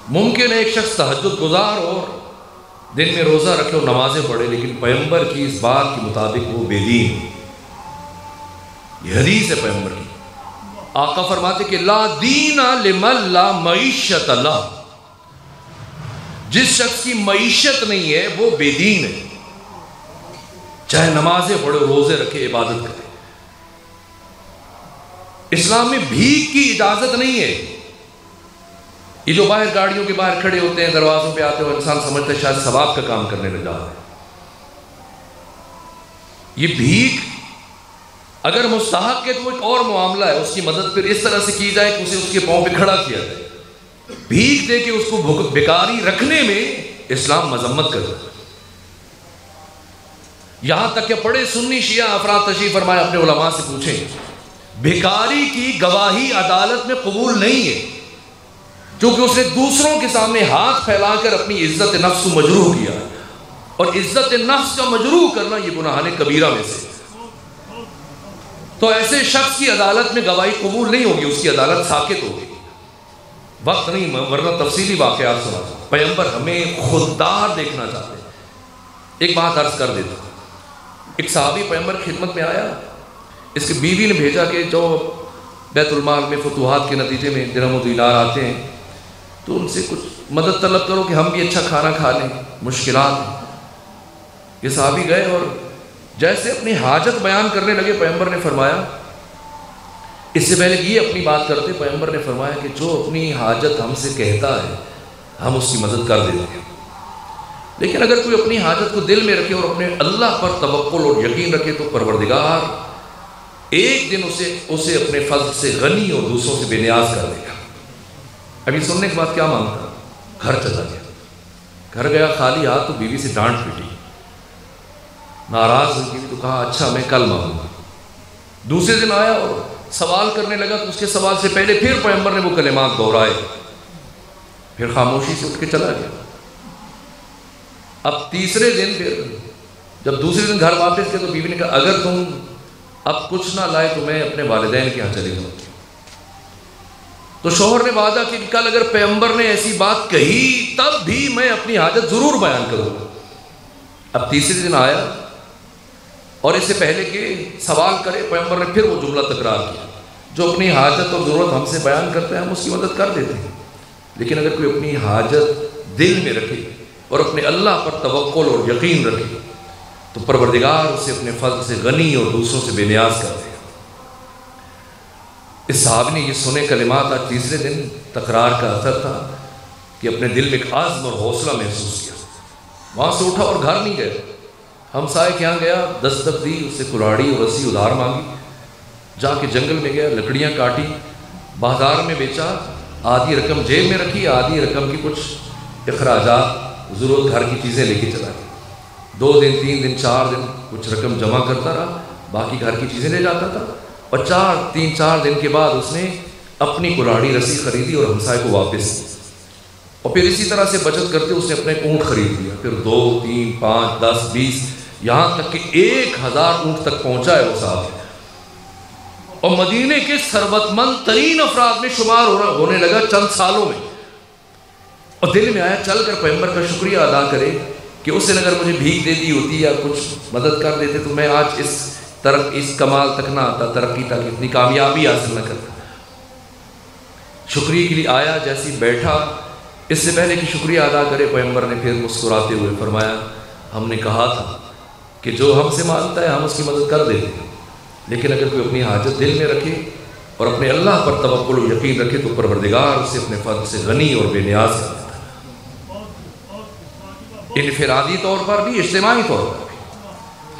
ممکن ہے ایک شخص تہجد گزار اور دن میں روزہ رکھے اور نمازیں پڑھے، لیکن پیغمبر کی اس بات کے مطابق وہ بے دین۔ یہ حدیث ہے پیغمبر کی، آقا فرماتے کہ لا دین لمن لا معیشت لا، جس شخص کی معیشت نہیں ہے وہ بے دین ہے، چاہے نمازیں پڑھے، روزے رکھے، عبادت کرے۔ اسلام میں بھیک کی اجازت نہیں ہے۔ یہ جو باہر گاڑیوں کے باہر کھڑے ہوتے ہیں، دروازوں پہ آتے ہوئے انسان سمجھتا ہے شاید ثواب کا کام کرنے لگا ہے۔ یہ بھیک اگر مستحق ہے تو ایک اور معاملہ ہے، اس کی مدد پھر اس طرح سے کی جائے کہ اسے اس کے پاؤں پہ کھڑا کیا جائے۔ بھیک دے کے اس کو بیکاری رکھنے میں اسلام مذمت کرتا ہے۔ یہاں تک کہ پڑھے سنی شیعہ افراد تشریف فرمائے، اپنے علماء سے پوچھیں، بھیکاری کی گواہی عدالت میں قبول نہیں ہے، کیونکہ اس نے دوسروں کے سامنے ہاتھ پھیلا کر اپنی عزت نفس کو مجروح کیا، اور عزت نفس کا مجروح کرنا یہ گناہان کبیرہ میں سے۔ تو ایسے شخص کی عدالت میں گواہی قبول نہیں ہوگی، اس کی عدالت ساکت ہوگی۔ وقت نہیں، ورنہ تفصیلی واقعات سنا۔ پیغمبر ہمیں خوددار دیکھنا چاہتے ہیں۔ ایک بات عرض کر دیتا ہوں، ایک صحابی پیغمبر خدمت میں آیا، اس کی بیوی نے بھیجا کہ جو بیت المال میں فتوحات کے نتیجے میں درہم و دینار آتے ہیں تو ان سے کچھ مدد طلب کرو کہ ہم بھی اچھا کھانا کھا لیں، مشکلات ہیں۔ یہ صحابی گئے اور جیسے اپنی حاجت بیان کرنے لگے، پیغمبر نے فرمایا، اس سے پہلے یہ اپنی بات کرتے، پیغمبر نے فرمایا کہ جو اپنی حاجت ہم سے کہتا ہے ہم اس کی مدد کر دیتے ہیں، لیکن اگر کوئی اپنی حاجت کو دل میں رکھے اور اپنے اللہ پر توکل اور یقین رکھے تو پروردگار ایک دن اسے اپنے فضل سے غنی اور دوسروں سے بے نیاز کر دے گا۔ ابھی سننے کے بعد کیا مانگتا؟ گھر چلا گیا، گھر گیا خالی ہاتھ تو بیوی سے ڈانٹ پیٹی، ناراض ہوئی تو کہا اچھا میں کل مانگوں گا۔ دوسرے دن آیا اور سوال کرنے لگا تو اس کے سوال سے پہلے پھر پیغمبر نے وہ کلمات دہرائے، پھر خاموشی سے اٹھ کے چلا گیا۔ اب تیسرے دن پھر جب دوسرے دن گھر واپس گئے تو بیوی نے کہا اگر تم اب کچھ نہ لائے تو میں اپنے والدین کے یہاں چلے جاؤں۔ تو شوہر نے وعدہ کیا کہ کل اگر پیغمبر نے ایسی بات کہی تب بھی میں اپنی حاجت ضرور بیان کروں گا۔ اب تیسرے دن آیا اور اس سے پہلے کہ سوال کرے پیغمبر نے پھر وہ جملہ تکرار کیا، جو اپنی حاجت اور ضرورت ہم سے بیان کرتے ہیں ہم اس کی مدد کر دیتے ہیں، لیکن اگر کوئی اپنی حاجت دل میں رکھے اور اپنے اللہ پر توکل اور یقین رکھے تو پروردگار اسے اپنے فضل سے غنی اور دوسروں سے بے نیاز کر دے گا۔ اس صحابی نے یہ سنے کلمات آج تیسرے دن تکرار کا اثر تھا کہ اپنے دل میں ایک عزم اور حوصلہ محسوس کیا، وہاں سے اٹھا اور گھر نہیں گئے، ہمسائے کے یہاں گیا، دستک دی، اس سے کلاڑی اور رسی ادھار مانگی، جا کے جنگل میں گیا، لکڑیاں کاٹی، بازار میں بیچا، آدھی رقم جیب میں رکھی، آدھی رقم کی کچھ اخراجات ضرورت گھر کی چیزیں لے کے چلا گیا۔ 2 دن 3 دن 4 دن کچھ رقم جمع کرتا رہا، باقی گھر کی چیزیں لے جاتا تھا، اور 3-4 دن کے بعد اس نے اپنی کلاڑی رسی خریدی اور ہمسائے کو واپس دی، اور پھر اسی طرح سے بچت کرتے اس نے اپنے اونٹ خرید لیا، پھر 2 3 5 10 20 یہاں تک کہ 1000 اونٹ تک پہنچا ہے وہ صاحب، اور مدینے کے ثروت مند ترین افراد میں شمار ہونے لگا چند سالوں میں۔ اور دل میں آیا چل کر پیغمبر کا شکریہ ادا کرے کہ اس نے اگر مجھے بھیک دے دی ہوتی یا کچھ مدد کر دیتے تو میں آج اس کمال تک نہ آتا، ترقی تک، اتنی کامیابی حاصل نہ کرتا۔ شکریہ کے لیے آیا، جیسے بیٹھا، اس سے پہلے کہ شکریہ ادا کرے پیغمبر نے پھر مسکراتے ہوئے فرمایا ہم نے کہا تھا کہ جو ہم سے مانگتا ہے ہم اس کی مدد کر دیتے ہیں، لیکن اگر کوئی اپنی حاجت دل میں رکھے اور اپنے اللہ پر توکل و یقین رکھے تو پروردگار اسے اپنے فضل سے غنی اور بے نیاز کر دیتا ہے، انفرادی طور پر بھی، اجتماعی طور پر بھی۔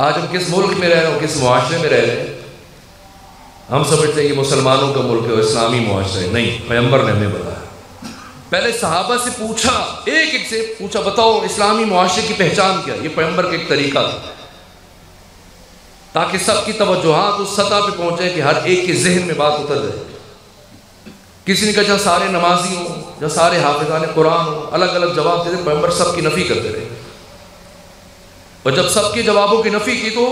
آج ہم کس ملک میں رہ رہے ہیں، کس معاشرے میں رہ رہے ہیں، ہم سمجھتے ہیں کہ مسلمانوں کا ملک ہے اور اسلامی معاشرہ ہے، نہیں، پیغمبر نے ہمیں بتایا۔ پہلے صحابہ سے پوچھا، ایک سے پوچھا بتاؤ اسلامی معاشرے کی پہچان کیا، یہ پیغمبر کا ایک طریقہ تھا تاکہ سب کی توجہات اس سطح پہ پہنچے کہ ہر ایک کے ذہن میں بات اتر جائے۔ کسی نے کہا جہاں سارے نمازی ہوں، جہاں سارے حافظان قرآن ہوں، الگ الگ جواب دیتے، پیغمبر سب کی نفی کرتے رہے، اور جب سب کے جوابوں کی نفی کی تو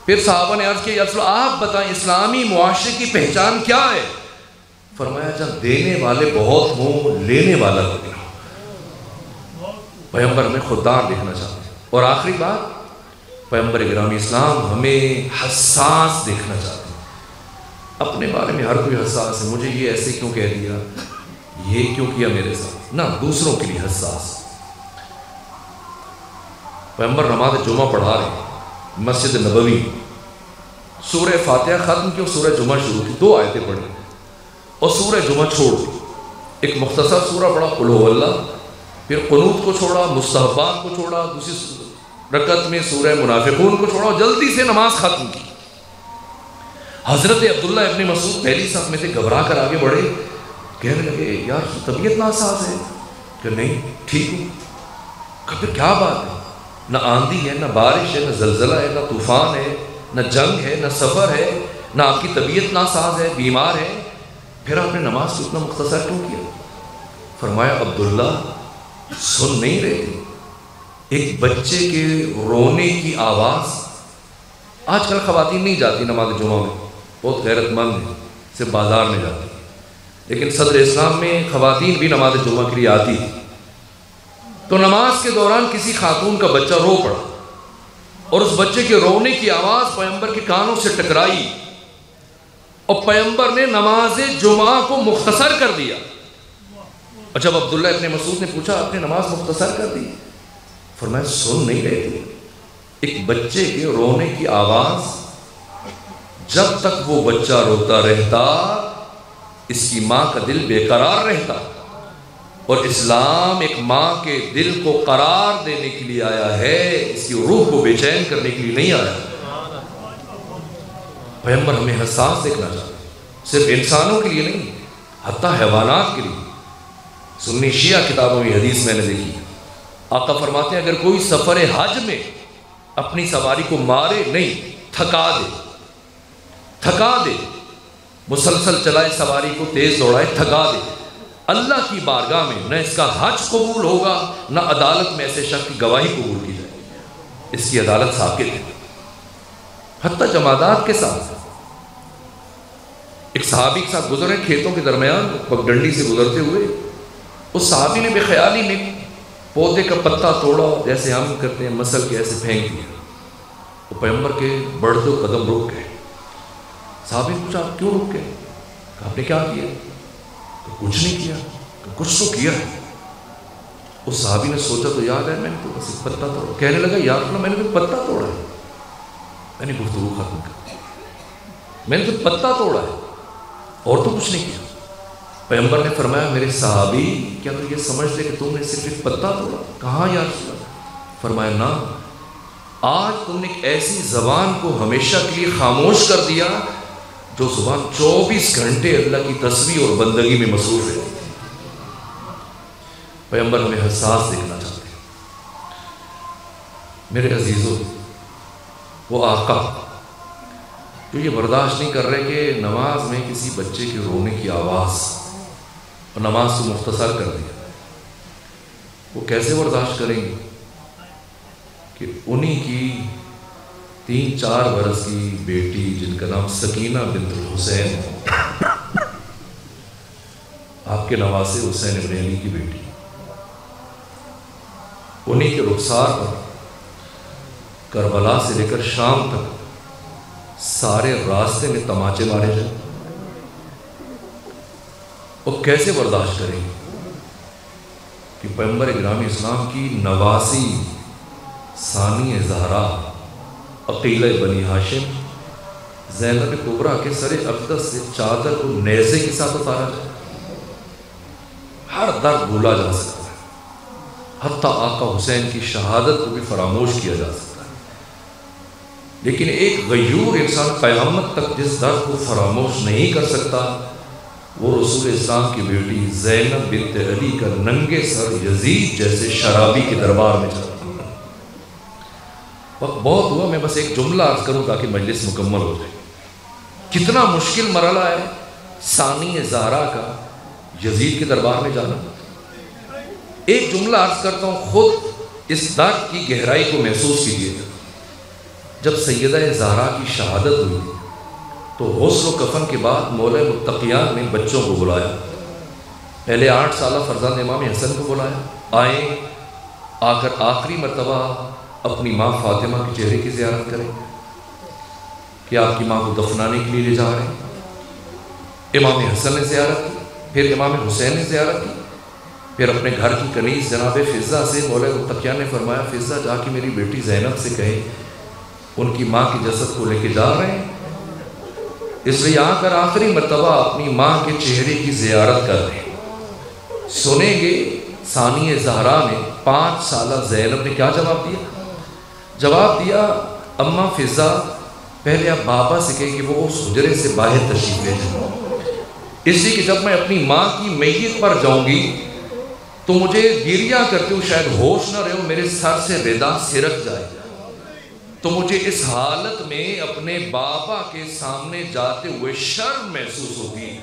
پھر صحابہ نے عرض کیا یا رسول اللہ آپ بتائیں اسلامی معاشرے کی پہچان کیا ہے؟ فرمایا جب دینے والے بہت ہوں لینے والا کوئی ہو۔ پیغمبر ہمیں خوددار دیکھنا چاہتے ہیں۔ اور آخری بات، پیغمبر گرامی اسلام ہمیں حساس دیکھنا چاہتے ہیں۔ اپنے بارے میں ہر کوئی حساس ہے، مجھے یہ ایسے کیوں کہہ دیا، یہ کیوں کیا میرے ساتھ، نہ دوسروں کے لیے حساس۔ پیغمبر نماز جمعہ پڑھا رہے ہیں مسجد نبوی، سورہ فاتحہ ختم کی اور سورہ جمعہ شروع کی، 2 آیتیں پڑھی اور سورہ جمعہ چھوڑ دی، ایک مختصر سورہ پڑھا قل هو اللہ، پھر قنوت کو چھوڑا، مستحبات کو چھوڑا، دوسری رکعت میں سورہ منافقون کو چھوڑا اور جلدی سے نماز ختم کی۔ حضرت عبداللہ ابن مسعود پہلی صف میں سے گھبرا کر آگے بڑھے، کہنے لگے یار طبیعت ناساز ہے؟ کہ نہیں ٹھیک ہوں۔ کہ پھر کیا بات ہے؟ نہ آندھی ہے، نہ بارش ہے، نہ زلزلہ ہے، نہ طوفان ہے، نہ جنگ ہے، نہ سفر ہے، نہ آپ کی طبیعت ناساز ہے، بیمار ہے، پھر آپ نے نماز کو اتنا مختصر کیوں کیا؟ فرمایا عبداللہ سن نہیں رہے تھے ایک بچے کے رونے کی آواز۔ آج کل خواتین نہیں جاتی نماز جمعہ میں، بہت غیرت مند ہیں، صرف بازار میں جاتی، لیکن صدر اسلام میں خواتین بھی نماز جمعہ کے لیے آتی تھی۔ تو نماز کے دوران کسی خاتون کا بچہ رو پڑا اور اس بچے کے رونے کی آواز پیغمبر کے کانوں سے ٹکرائی اور پیغمبر نے نماز جمعہ کو مختصر کر دیا۔ اور جب عبداللہ ابن مسعود نے پوچھا آپ نے نماز مختصر کر دی؟ فرمایا سن نہیں رہے تھے ایک بچے کے رونے کی آواز، جب تک وہ بچہ روتا رہتا اس کی ماں کا دل بے قرار رہتا، اور اسلام ایک ماں کے دل کو قرار دینے کے لیے آیا ہے، اس کی روح کو بے چین کرنے کے لیے نہیں آیا۔ پیغمبر ہمیں حساس دیکھنا چاہتے ہیں، صرف انسانوں کے لیے نہیں، حتیٰ حیوانات کے لیے۔ سنی شیعہ کتابوں میں حدیث میں نے دیکھی، آقا فرماتے ہیں اگر کوئی سفر حج میں اپنی سواری کو مارے نہیں، تھکا دے، مسلسل چلائے سواری کو، تیز دوڑائے، تھکا دے، اللہ کی بارگاہ میں نہ اس کا حج قبول ہوگا نہ عدالت میں ایسے شخص کی گواہی قبول کی جائے گی، اس کی عدالت ثابت ہے۔ حتیٰ جمادات کے ساتھ ایک صحابی کے ساتھ گزرے کھیتوں کے درمیان، پگڈنڈی سے گزرتے ہوئے اس صحابی نے بے خیالی میں پودے کا پتا توڑا، جیسے ہم کرتے ہیں مسل کے، ایسے پھینک دیا، وہ پیغمبر کے بڑھتے قدم رک گئے۔ صحابی نے پوچھا آپ کیوں رک گئے؟ آپ نے کیا کیا؟ کچھ نہیں کیا۔ کچھ تو کیا ہے۔ اس صحابی نے سوچا تو یاد ہے میں نے تو بس ایک پتا توڑا۔ کہنے لگا یا رسول اللہ میں نے تو پتا توڑا ہے۔ میں نے گفتگو ختم کر دی، میں نے تو پتا توڑا ہے اور تو کچھ نہیں کیا۔ پیغمبر نے فرمایا میرے صحابی کیا تو یہ سمجھتے کہ تم نے صرف ایک پتا توڑا؟ کہاں یا رسول اللہ؟ فرمایا نا، آج تم نے ایک ایسی زبان کو ہمیشہ کے لیے خاموش کر دیا جو زبان 24 گھنٹے اللہ کی تسبیح اور بندگی میں مصروف ہے۔ پیغمبر ہمیں حساس دیکھنا چاہتے ہیں۔ میرے عزیزوں، وہ آقا جو یہ برداشت نہیں کر رہے کہ نماز میں کسی بچے کے رونے کی آواز اور نماز کو مختصر کر دیا، وہ کیسے برداشت کریں گے کہ انہی کی 3-4 برس کی بیٹی جن کا نام سکینہ بنت الحسین ہے، آپ کے نواسے حسین ابن علی کی بیٹی، انہی کے رخسار پر کربلا سے لے کر شام تک سارے راستے میں تماچے مارے جائیں، اور کیسے برداشت کریں گے کہ پیغمبر گرامی اسلام کی نواسی ثانی زہرا عقیلہ بنی ہاشم زینب کبریٰ کے سر اقدس سے چادر کو نیزے کے ساتھ اتارا جائے؟ ہر درد بھولا جا سکتا ہے، حتیٰ آقا حسین کی شہادت کو بھی فراموش کیا جا سکتا ہے، لیکن ایک غیور انسان قیامت تک جس درد کو فراموش نہیں کر سکتا وہ رسول اسلام کی بیٹی زینب بنت علی کا ننگے سر یزید جیسے شرابی کے دربار میں چلا۔ وقت بہت ہوا، میں بس ایک جملہ عرض کروں تاکہ مجلس مکمل ہو جائے۔ کتنا مشکل مرحلہ ہے ثانی زہرا کا یزید کے دربار میں جانا۔ ایک جملہ عرض کرتا ہوں، خود اس درد کی گہرائی کو محسوس کیجیے۔ جب سیدہ زہرا کی شہادت ہوئی تو غسل و کفن کے بعد مولا متقیان نے بچوں کو بلایا۔ پہلے 8 سالہ فرزند امام حسن کو بلایا، آئیں آ کر آخری مرتبہ اپنی ماں فاطمہ کے چہرے کی زیارت کریں کہ آپ کی ماں کو دفنانے کے لیے لے جا رہے ہیں۔ امام حسن نے زیارت کی، پھر امام حسین نے زیارت کی، پھر اپنے گھر کی کنیز جناب فضہ سے مولا متقیان نے فرمایا، فضہ جا کے میری بیٹی زینب سے کہیں ان کی ماں کی جسد کو لے کے جا رہے ہیں، اس لیے آ کر آخری مرتبہ اپنی ماں کے چہرے کی زیارت کر رہے ہیں۔ سنیں گے ثانی زہرا نے 5 سالہ زینب نے کیا جواب دیا؟ جواب دیا، اماں فضہ پہلے آپ بابا سے کہیں کہ وہ اس حجرے سے باہر تشریف لے جائیں، اس لیے کہ جب میں اپنی ماں کی میت پر جاؤں گی تو مجھے گریہ کرتے ہوئے شاید ہوش نہ رہے ہو، میرے سر سے ردا سرک جائے، تو مجھے اس حالت میں اپنے بابا کے سامنے جاتے ہوئے شرم محسوس ہوگی۔